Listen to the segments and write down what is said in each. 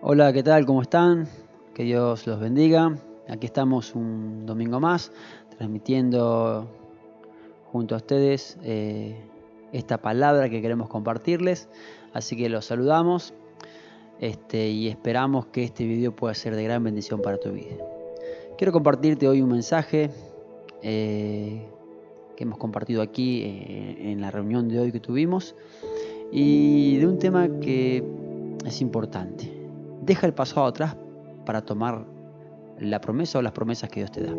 Hola, ¿qué tal? ¿Cómo están? Que Dios los bendiga. Aquí estamos un domingo más, transmitiendo junto a ustedes esta palabra que queremos compartirles. Así que los saludamos y esperamos que este video pueda ser de gran bendición para tu vida. Quiero compartirte hoy un mensaje que hemos compartido aquí en la reunión de hoy que tuvimos y de un tema que es importante. Deja el pasado atrás para tomar la promesa o las promesas que Dios te da.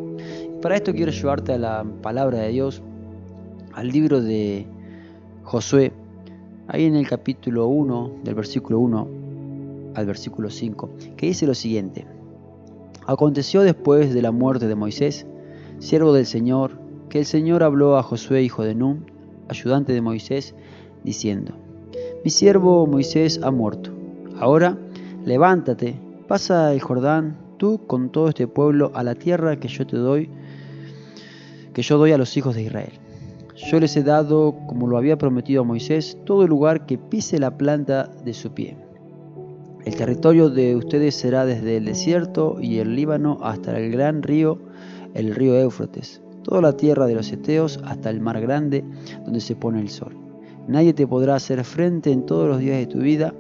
Para esto quiero llevarte a la palabra de Dios, al libro de Josué, ahí en el capítulo 1, del versículo 1 al versículo 5, que dice lo siguiente: Aconteció después de la muerte de Moisés, siervo del Señor, que el Señor habló a Josué, hijo de Nun, ayudante de Moisés, diciendo: Mi siervo Moisés ha muerto. Ahora, levántate, pasa el Jordán, tú con todo este pueblo, a la tierra que yo doy a los hijos de Israel. Yo les he dado, como lo había prometido a Moisés, todo lugar que pise la planta de su pie. El territorio de ustedes será desde el desierto y el Líbano hasta el gran río, el río Éufrates, toda la tierra de los heteos hasta el mar grande, donde se pone el sol. Nadie te podrá hacer frente en todos los días de tu vida.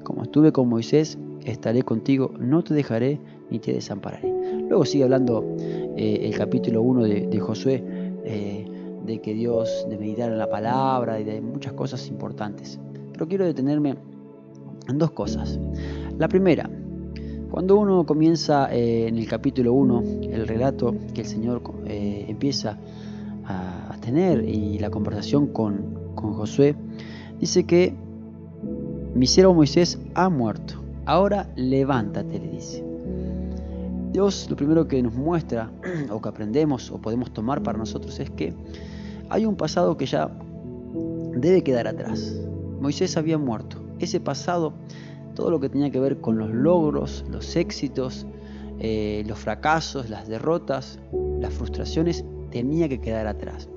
Como estuve con Moisés, estaré contigo, no te dejaré ni te desampararé. Luego sigue hablando el capítulo 1 de Josué, de que Dios, de meditar en la palabra y de muchas cosas importantes. Pero quiero detenerme en dos cosas. La primera, cuando uno comienza en el capítulo 1, el relato que el Señor empieza a tener y la conversación con Josué, dice que mi siervo Moisés ha muerto. Ahora levántate, le dice. Dios lo primero que nos muestra, o que aprendemos, o podemos tomar para nosotros, es que hay un pasado que ya debe quedar atrás. Moisés había muerto. Ese pasado, todo lo que tenía que ver con los logros, los éxitos, los fracasos, las derrotas, las frustraciones, tenía que quedar atrás.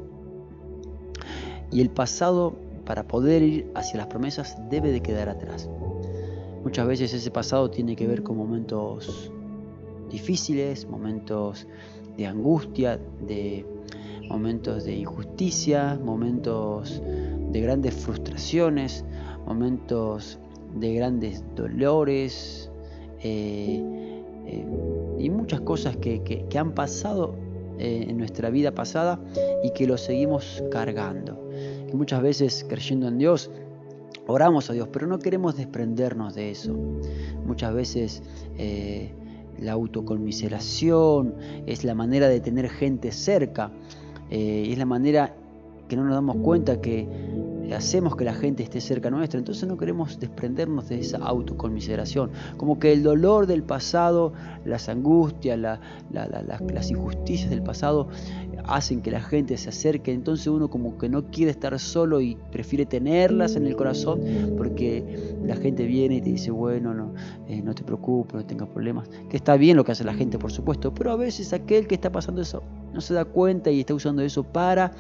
Y el pasado, para poder ir hacia las promesas, debe de quedar atrás. Muchas veces ese pasado tiene que ver con momentos difíciles, momentos de angustia, de momentos de injusticia, momentos de grandes frustraciones, momentos de grandes dolores y muchas cosas que han pasado en nuestra vida pasada y que lo seguimos cargando. Y muchas veces, creyendo en Dios, oramos a Dios, pero no queremos desprendernos de eso. Muchas veces la autoconmiseración es la manera de tener gente cerca, y es la manera que no nos damos cuenta que hacemos que la gente esté cerca nuestra. Entonces no queremos desprendernos de esa autoconmiseración, como que el dolor del pasado, las angustias, las injusticias del pasado hacen que la gente se acerque. Entonces uno como que no quiere estar solo y prefiere tenerlas en el corazón, porque la gente viene y te dice, bueno, no te preocupes, no tengas problemas, que está bien lo que hace la gente, por supuesto, pero a veces aquel que está pasando eso no se da cuenta y está usando eso para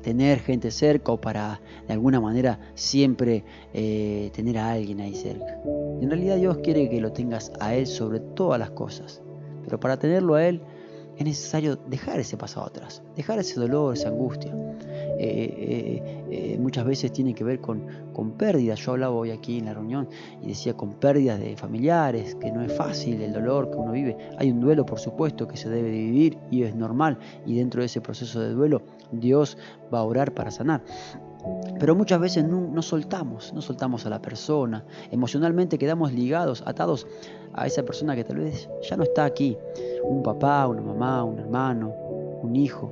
tener gente cerca, o para de alguna manera siempre tener a alguien ahí cerca. En realidad Dios quiere que lo tengas a Él sobre todas las cosas, pero para tenerlo a Él es necesario dejar ese pasado atrás, dejar ese dolor, esa angustia. Muchas veces tiene que ver con pérdidas. Yo hablaba hoy aquí en la reunión y decía con pérdidas de familiares, que no es fácil el dolor que uno vive. Hay un duelo, por supuesto, que se debe de vivir y es normal, y dentro de ese proceso de duelo Dios va a orar para sanar. Pero muchas veces no soltamos a la persona, emocionalmente quedamos ligados, atados a esa persona que tal vez ya no está aquí, un papá, una mamá, un hermano, un hijo,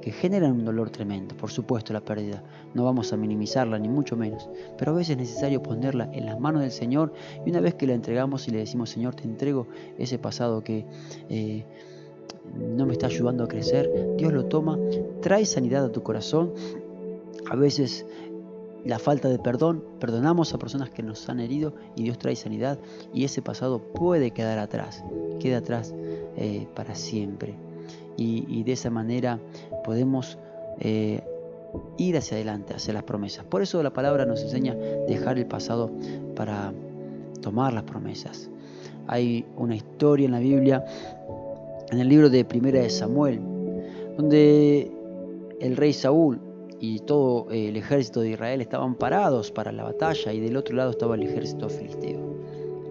que generan un dolor tremendo. Por supuesto, la pérdida, no vamos a minimizarla ni mucho menos, pero a veces es necesario ponerla en las manos del Señor, y una vez que la entregamos y le decimos, Señor, te entrego ese pasado que no me está ayudando a crecer, Dios lo toma, trae sanidad a tu corazón. A veces la falta de perdón, perdonamos a personas que nos han herido y Dios trae sanidad, y ese pasado puede quedar atrás, queda atrás para siempre. Y de esa manera podemos ir hacia adelante, hacia las promesas. Por eso la palabra nos enseña dejar el pasado para tomar las promesas. Hay una historia en la Biblia, en el libro de Primera de Samuel, donde el rey Saúl y todo el ejército de Israel estaban parados para la batalla y del otro lado estaba el ejército filisteo.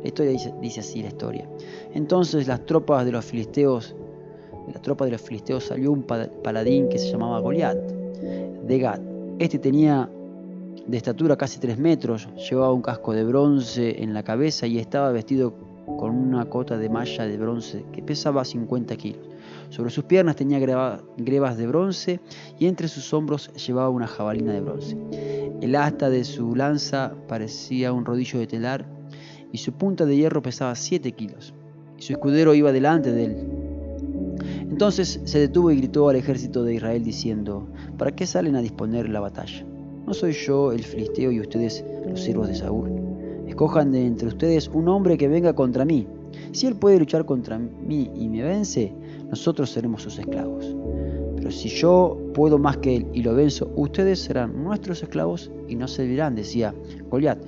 La historia dice así la historia. Entonces las tropas de los filisteos, salió un paladín que se llamaba Goliat, de Gat. Este tenía de estatura casi 3 metros, llevaba un casco de bronce en la cabeza y estaba vestido con una cota de malla de bronce que pesaba 50 kilos. Sobre sus piernas tenía grebas de bronce y entre sus hombros llevaba una jabalina de bronce. El asta de su lanza parecía un rodillo de telar y su punta de hierro pesaba 7 kilos. Y su escudero iba delante de él. Entonces se detuvo y gritó al ejército de Israel diciendo: ¿Para qué salen a disponer la batalla? ¿No soy yo el filisteo y ustedes los siervos de Saúl? Escojan de entre ustedes un hombre que venga contra mí. Si él puede luchar contra mí y me vence, nosotros seremos sus esclavos. Pero si yo puedo más que él y lo venzo, ustedes serán nuestros esclavos y nos servirán, decía Goliat.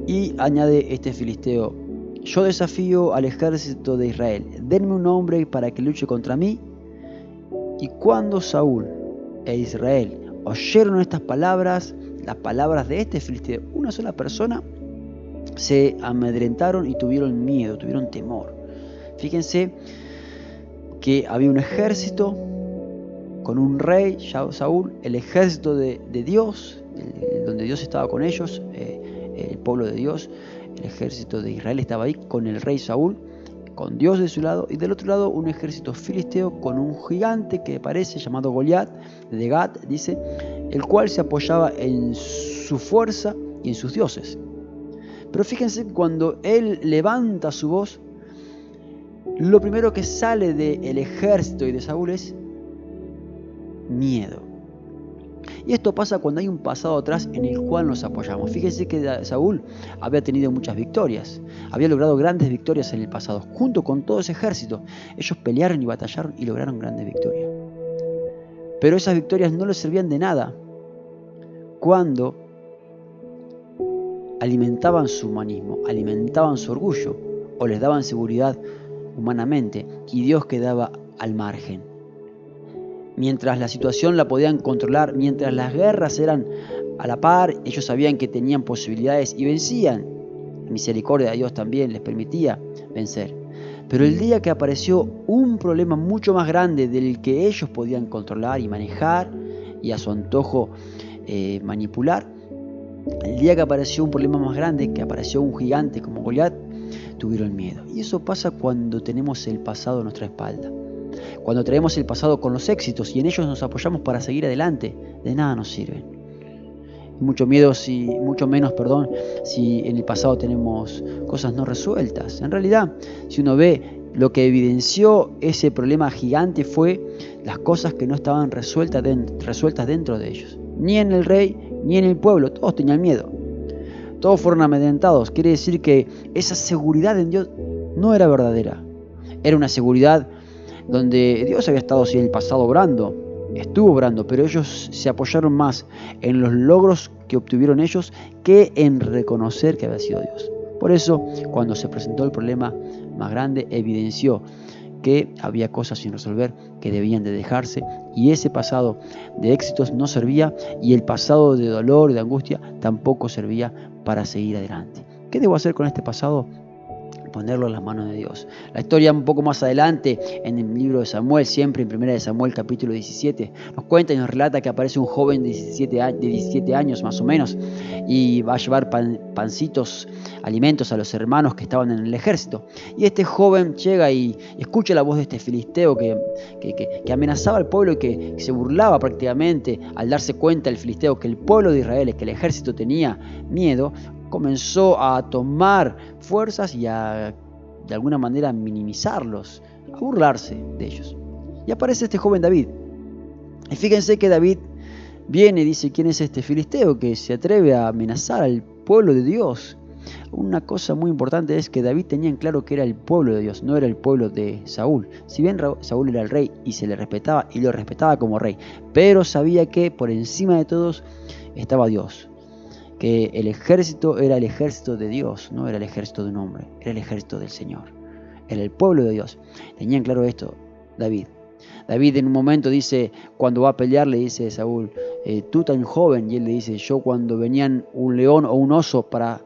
Y añade este filisteo: yo desafío al ejército de Israel, denme un hombre para que luche contra mí. Y cuando Saúl e Israel oyeron estas palabras, las palabras de este filisteo, una sola persona, se amedrentaron y tuvieron miedo, tuvieron temor. Fíjense que había un ejército con un rey, Saúl, el ejército de Dios, donde Dios estaba con ellos, el pueblo de Dios, el ejército de Israel estaba ahí con el rey Saúl, con Dios de su lado, y del otro lado un ejército filisteo con un gigante que aparece llamado Goliat, de Gat, dice, el cual se apoyaba en su fuerza y en sus dioses. Pero fíjense que cuando él levanta su voz, lo primero que sale del ejército y de Saúl es miedo. Y esto pasa cuando hay un pasado atrás en el cual nos apoyamos. Fíjense que Saúl había tenido muchas victorias, había logrado grandes victorias en el pasado, junto con todo ese ejército. Ellos pelearon y batallaron y lograron grandes victorias. Pero esas victorias no les servían de nada cuando alimentaban su humanismo, alimentaban su orgullo o les daban seguridad humanamente y Dios quedaba al margen. Mientras la situación la podían controlar, mientras las guerras eran a la par, ellos sabían que tenían posibilidades y vencían. La misericordia de Dios también les permitía vencer. Pero el día que apareció un problema mucho más grande del que ellos podían controlar y manejar y a su antojo manipular, el día que apareció un problema más grande, que apareció un gigante como Goliat, tuvieron miedo. Y eso pasa cuando tenemos el pasado a nuestra espalda. Cuando traemos el pasado con los éxitos y en ellos nos apoyamos para seguir adelante, de nada nos sirven. Mucho menos, si en el pasado tenemos cosas no resueltas. En realidad, si uno ve, lo que evidenció ese problema gigante fue las cosas que no estaban resueltas dentro de ellos. Ni en el rey, ni en el pueblo, todos tenían miedo. Todos fueron amedrentados. Quiere decir que esa seguridad en Dios no era verdadera. Era una seguridad donde Dios había estado en el pasado estuvo obrando, pero ellos se apoyaron más en los logros que obtuvieron ellos que en reconocer que había sido Dios. Por eso, cuando se presentó el problema más grande, evidenció que había cosas sin resolver que debían de dejarse y ese pasado de éxitos no servía y el pasado de dolor y de angustia tampoco servía para seguir adelante. ¿Qué debo hacer con este pasado? Ponerlo en las manos de Dios. La historia un poco más adelante en el libro de Samuel, siempre en 1 de Samuel capítulo 17, nos cuenta y nos relata que aparece un joven de 17 años más o menos y va a llevar pancitos, alimentos a los hermanos que estaban en el ejército. Y este joven llega y escucha la voz de este filisteo que amenazaba al pueblo y que se burlaba prácticamente al darse cuenta el filisteo que el pueblo de Israel, que el ejército tenía miedo. Comenzó a tomar fuerzas y a, de alguna manera, minimizarlos, a burlarse de ellos. Y aparece este joven David. Y fíjense que David viene y dice: ¿quién es este filisteo que se atreve a amenazar al pueblo de Dios? Una cosa muy importante es que David tenía en claro que era el pueblo de Dios, no era el pueblo de Saúl. Si bien Saúl era el rey y se le respetaba y lo respetaba como rey, pero sabía que por encima de todos estaba Dios. que el ejército era el ejército de Dios, no era el ejército de un hombre, era el ejército del Señor, era el pueblo de Dios. Tenían claro esto David. David en un momento dice, cuando va a pelear, le dice a Saúl, tú tan joven, y él le dice, yo cuando venían un león o un oso para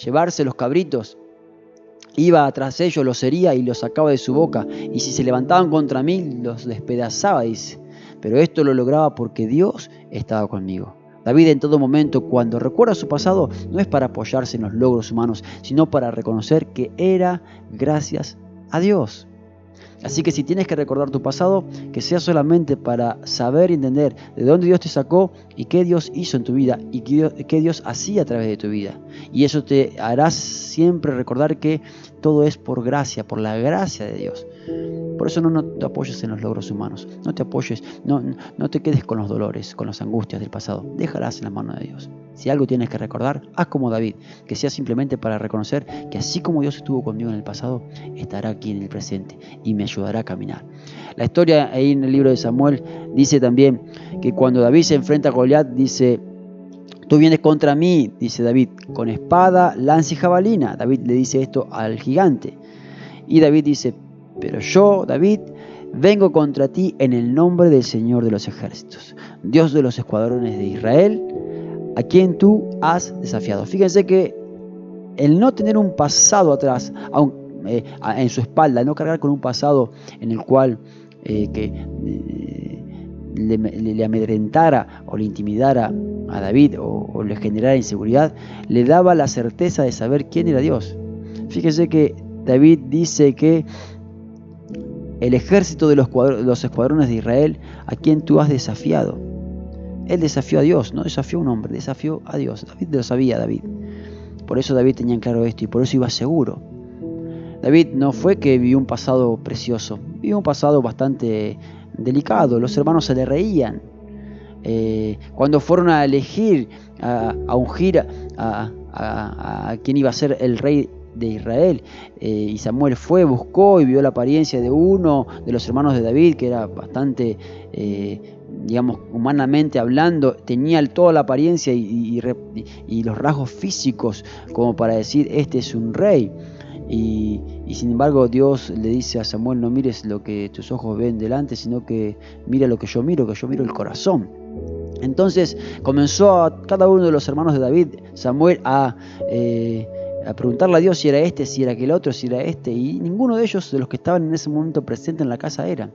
llevarse los cabritos, iba tras ellos, los hería y los sacaba de su boca, y si se levantaban contra mí, los despedazaba, dice. Pero esto lo lograba porque Dios estaba conmigo. David en todo momento, cuando recuerda su pasado, no es para apoyarse en los logros humanos, sino para reconocer que era gracias a Dios. Así que si tienes que recordar tu pasado, que sea solamente para saber y entender de dónde Dios te sacó y qué Dios hizo en tu vida y qué Dios hacía a través de tu vida. Y eso te hará siempre recordar que todo es por gracia, por la gracia de Dios. Por eso no te apoyes en los logros humanos, no te apoyes, no te quedes con los dolores, con las angustias del pasado, déjalas en la mano de Dios. Si algo tienes que recordar, haz como David, que sea simplemente para reconocer que así como Dios estuvo conmigo en el pasado, estará aquí en el presente y me ayudará a caminar. La historia ahí en el libro de Samuel dice también que cuando David se enfrenta a Goliat, dice, tú vienes contra mí, dice David, con espada, lanza y jabalina. David le dice esto al gigante. Y David dice, pero yo, David, vengo contra ti en el nombre del Señor de los ejércitos, Dios de los escuadrones de Israel, a quien tú has desafiado. Fíjense que el no tener un pasado atrás, en su espalda, no cargar con un pasado en el cual le amedrentara o le intimidara a David o le generara inseguridad, le daba la certeza de saber quién era Dios. Fíjense que David dice que el ejército de los escuadrones de Israel, a quien tú has desafiado. Él desafió a Dios, no desafió a un hombre, desafió a Dios. David lo sabía, David. Por eso David tenía claro esto y por eso iba seguro. David no fue que vivió un pasado precioso, vivió un pasado bastante delicado. Los hermanos se le reían. Cuando fueron a elegir, a ungir a quien iba a ser el rey de Israel, y Samuel buscó y vio la apariencia de uno de los hermanos de David, que era bastante, digamos, humanamente hablando, tenía toda la apariencia y los rasgos físicos como para decir, este es un rey. Y sin embargo Dios le dice a Samuel, no mires lo que tus ojos ven delante, sino que mira lo que yo miro el corazón. Entonces comenzó a cada uno de los hermanos de David, Samuel, a preguntarle a Dios si era este, si era aquel otro, si era este, y ninguno de ellos, de los que estaban en ese momento presentes en la casa, era.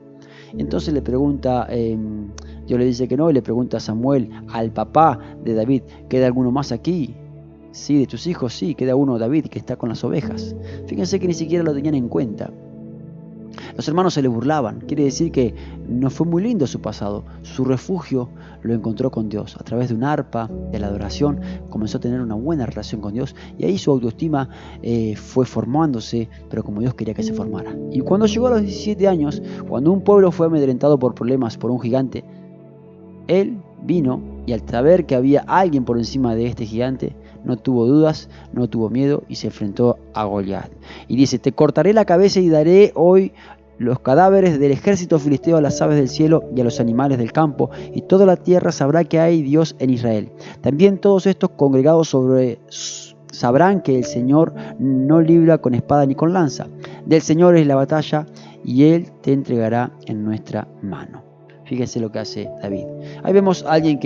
Entonces le pregunta, Dios le dice que no, y le pregunta a Samuel, al papá de David, ¿queda alguno más aquí? Sí, de tus hijos, sí, queda uno, David, que está con las ovejas. Fíjense que ni siquiera lo tenían en cuenta. Los hermanos se le burlaban, quiere decir que no fue muy lindo su pasado. Su refugio lo encontró con Dios. A través de un arpa, de la adoración, comenzó a tener una buena relación con Dios y ahí su autoestima fue formándose, pero como Dios quería que se formara. Y cuando llegó a los 17 años, cuando un pueblo fue amedrentado por problemas por un gigante, él vino y al saber que había alguien por encima de este gigante, no tuvo dudas, no tuvo miedo y se enfrentó a Goliat. Y dice, te cortaré la cabeza y daré hoy los cadáveres del ejército filisteo a las aves del cielo y a los animales del campo, y toda la tierra sabrá que hay Dios en Israel. También todos estos congregados sabrán que el Señor no libra con espada ni con lanza. Del Señor es la batalla y Él te entregará en nuestra mano. Fíjense lo que hace David. Ahí vemos a alguien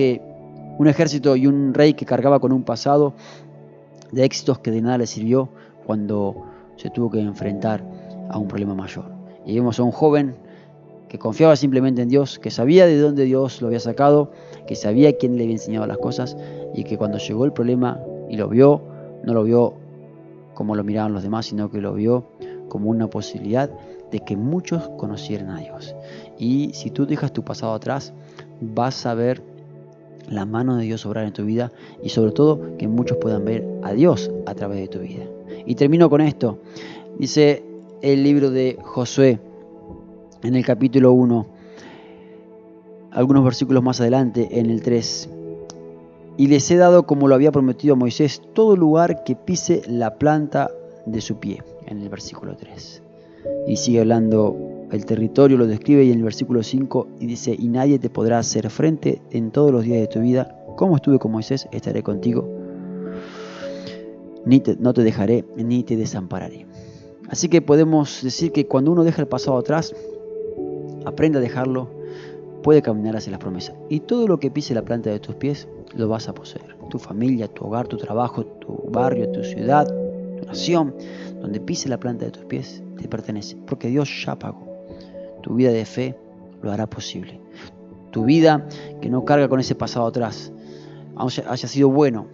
un ejército y un rey que cargaba con un pasado de éxitos que de nada le sirvió cuando se tuvo que enfrentar a un problema mayor. Y vemos a un joven que confiaba simplemente en Dios, que sabía de dónde Dios lo había sacado, que sabía quién le había enseñado las cosas, y que cuando llegó el problema y lo vio, no lo vio como lo miraban los demás, sino que lo vio como una posibilidad de que muchos conocieran a Dios. Y si tú dejas tu pasado atrás, vas a ver la mano de Dios obrar en tu vida y sobre todo que muchos puedan ver a Dios a través de tu vida. Y termino con esto. Dice el libro de Josué en el capítulo 1, algunos versículos más adelante, en el 3. Y les he dado, como lo había prometido a Moisés, todo lugar que pise la planta de su pie, en el versículo 3. Y sigue hablando el territorio, lo describe, y en el versículo 5 y dice, y nadie te podrá hacer frente en todos los días de tu vida. Como estuve con Moisés, estaré contigo. no te dejaré ni te desampararé. Así que podemos decir que cuando uno deja el pasado atrás, aprende a dejarlo, puede caminar hacia las promesas. Y todo lo que pise la planta de tus pies, lo vas a poseer. Tu familia, tu hogar, tu trabajo, tu barrio, tu ciudad, tu nación, donde pise la planta de tus pies, te pertenece. Porque Dios ya pagó. Tu vida de fe lo hará posible. Tu vida que no carga con ese pasado atrás, haya sido bueno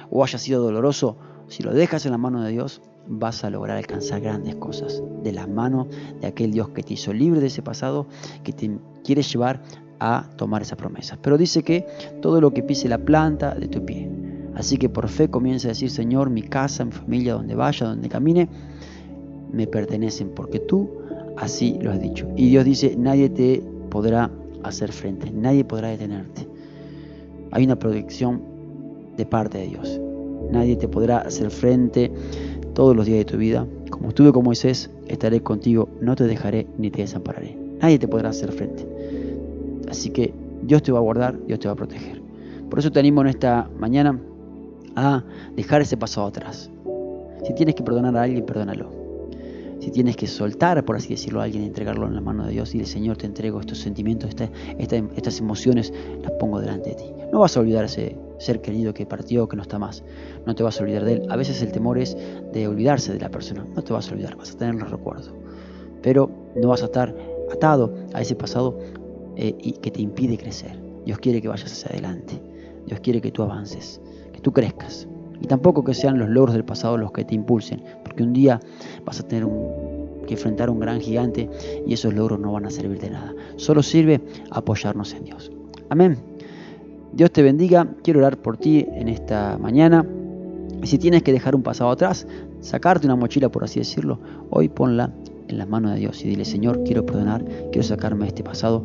o haya sido doloroso, si lo dejas en la mano de Dios, vas a lograr alcanzar grandes cosas. De la mano de aquel Dios que te hizo libre de ese pasado, que te quiere llevar a tomar esas promesas. Pero dice que todo lo que pise la planta de tu pie. Así que por fe comienza a decir: Señor, mi casa, mi familia, donde vaya, donde camine, me pertenecen, porque tú así lo has dicho. Y Dios dice: nadie te podrá hacer frente, nadie podrá detenerte. Hay una protección de parte de Dios. Nadie te podrá hacer frente todos los días de tu vida. Como estuve con Moisés, estaré contigo, no te dejaré ni te desampararé. Nadie te podrá hacer frente. Así que Dios te va a guardar, Dios te va a proteger. Por eso te animo en esta mañana a dejar ese pasado atrás. Si tienes que perdonar a alguien, perdónalo. Si tienes que soltar, por así decirlo, a alguien y entregarlo en la mano de Dios, dile: Señor, te entrego estos sentimientos, estas emociones, las pongo delante de ti. No vas a olvidar ese ser querido que partió, que no está más. No te vas a olvidar de él. A veces el temor es de olvidarse de la persona. No te vas a olvidar, vas a tener los recuerdos. Pero no vas a estar atado a ese pasado y que te impide crecer. Dios quiere que vayas hacia adelante. Dios quiere que tú avances, que tú crezcas. Y tampoco que sean los logros del pasado los que te impulsen, porque un día vas a tener que enfrentar un gran gigante y esos logros no van a servir de nada. Solo sirve apoyarnos en Dios. Amén. Dios te bendiga. Quiero orar por ti en esta mañana. Y si tienes que dejar un pasado atrás, sacarte una mochila, por así decirlo, hoy ponla en las manos de Dios y dile: Señor, quiero perdonar, quiero sacarme de este pasado,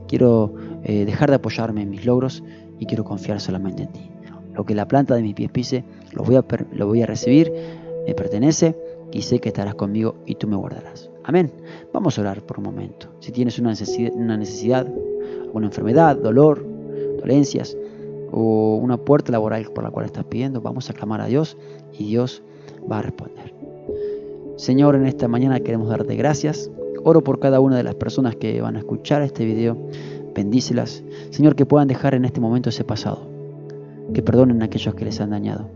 quiero dejar de apoyarme en mis logros y quiero confiar solamente en ti. Lo que la planta de mis pies pise, lo voy a recibir, me pertenece y sé que estarás conmigo y tú me guardarás. Amén. Vamos a orar por un momento. Si tienes una necesidad, una enfermedad, dolor, dolencias o una puerta laboral por la cual estás pidiendo, vamos a clamar a Dios y Dios va a responder. Señor, en esta mañana queremos darte gracias. Oro por cada una de las personas que van a escuchar este video. Bendícelas. Señor, que puedan dejar en este momento ese pasado. Que perdonen a aquellos que les han dañado.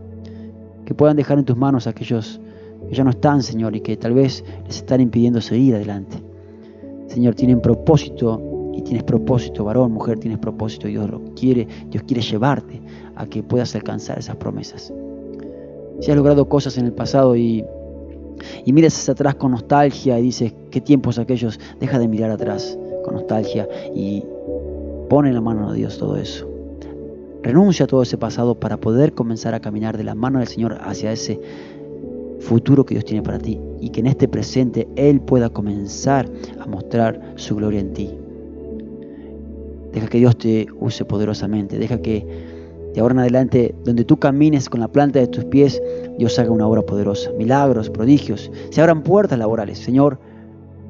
Que puedan dejar en tus manos a aquellos que ya no están, Señor, y que tal vez les están impidiendo seguir adelante. Señor, tienen propósito y tienes propósito, varón, mujer, tienes propósito y Dios quiere llevarte a que puedas alcanzar esas promesas. Si has logrado cosas en el pasado y miras hacia atrás con nostalgia y dices: ¿qué tiempos aquellos? Deja de mirar atrás con nostalgia y pon en la mano de Dios todo eso. Renuncia a todo ese pasado para poder comenzar a caminar de la mano del Señor hacia ese futuro que Dios tiene para ti y que en este presente Él pueda comenzar a mostrar su gloria en ti. Deja que Dios te use poderosamente. Deja que de ahora en adelante, donde tú camines con la planta de tus pies, Dios haga una obra poderosa. Milagros, prodigios, se abran puertas laborales. Señor,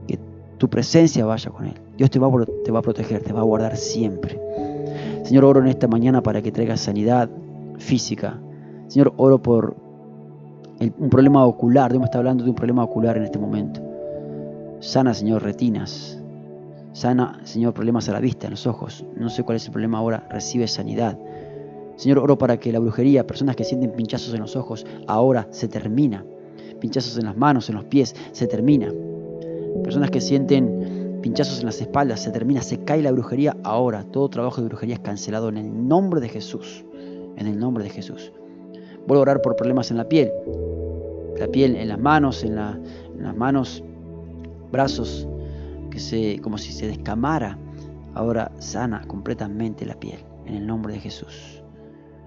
que tu presencia vaya con Él. Dios te va a proteger, te va a guardar siempre. Señor, oro en esta mañana para que traigas sanidad física. Señor, oro por un problema ocular. Dios me está hablando de un problema ocular en este momento. Sana, Señor, retinas. Sana, Señor, problemas a la vista, en los ojos. No sé cuál es el problema ahora. Recibe sanidad. Señor, oro para que la brujería, personas que sienten pinchazos en los ojos, ahora se termina. Pinchazos en las manos, en los pies, se termina. Personas que sienten pinchazos en las espaldas, se termina, se cae la brujería ahora. Todo trabajo de brujería es cancelado en el nombre de Jesús. En el nombre de Jesús. Vuelvo a orar por problemas en la piel. La piel en las manos, en las manos, brazos, como si se descamara. Ahora sana completamente la piel. En el nombre de Jesús.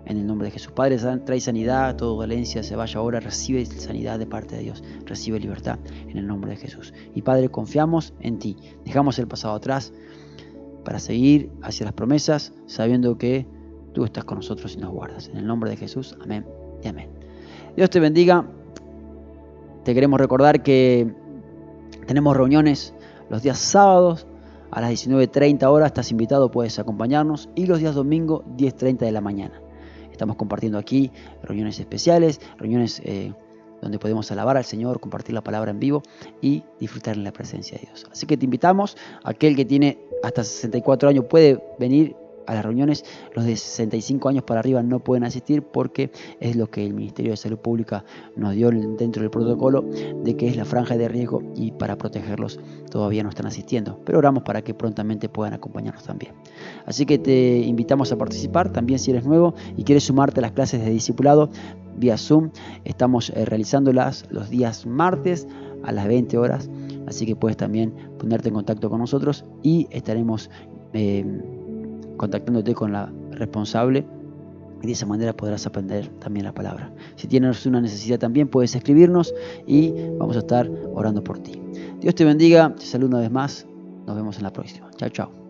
En el nombre de Jesús. Padre, trae sanidad, toda dolencia se vaya ahora, recibe sanidad de parte de Dios, recibe libertad en el nombre de Jesús. Y Padre, confiamos en ti, dejamos el pasado atrás para seguir hacia las promesas, sabiendo que tú estás con nosotros y nos guardas. En el nombre de Jesús, amén y amén. Dios te bendiga. Te queremos recordar que tenemos reuniones los días sábados a las 19:30 horas, estás invitado, puedes acompañarnos, y los días domingos 10:30 de la mañana. estamos compartiendo aquí reuniones especiales, reuniones donde podemos alabar al Señor, compartir la palabra en vivo y disfrutar en la presencia de Dios. Así que te invitamos, aquel que tiene hasta 64 años puede venir a las reuniones, los de 65 años para arriba no pueden asistir porque es lo que el Ministerio de Salud Pública nos dio dentro del protocolo de que es la franja de riesgo y para protegerlos todavía no están asistiendo, pero oramos para que prontamente puedan acompañarnos también. Así que te invitamos a participar, también si eres nuevo y quieres sumarte a las clases de discipulado vía Zoom, estamos realizándolas los días martes a las 20 horas, así que puedes también ponerte en contacto con nosotros y estaremos contactándote con la responsable y de esa manera podrás aprender también la palabra. Si tienes una necesidad también puedes escribirnos y vamos a estar orando por ti. Dios te bendiga, te saludo una vez más, nos vemos en la próxima. Chao, chao.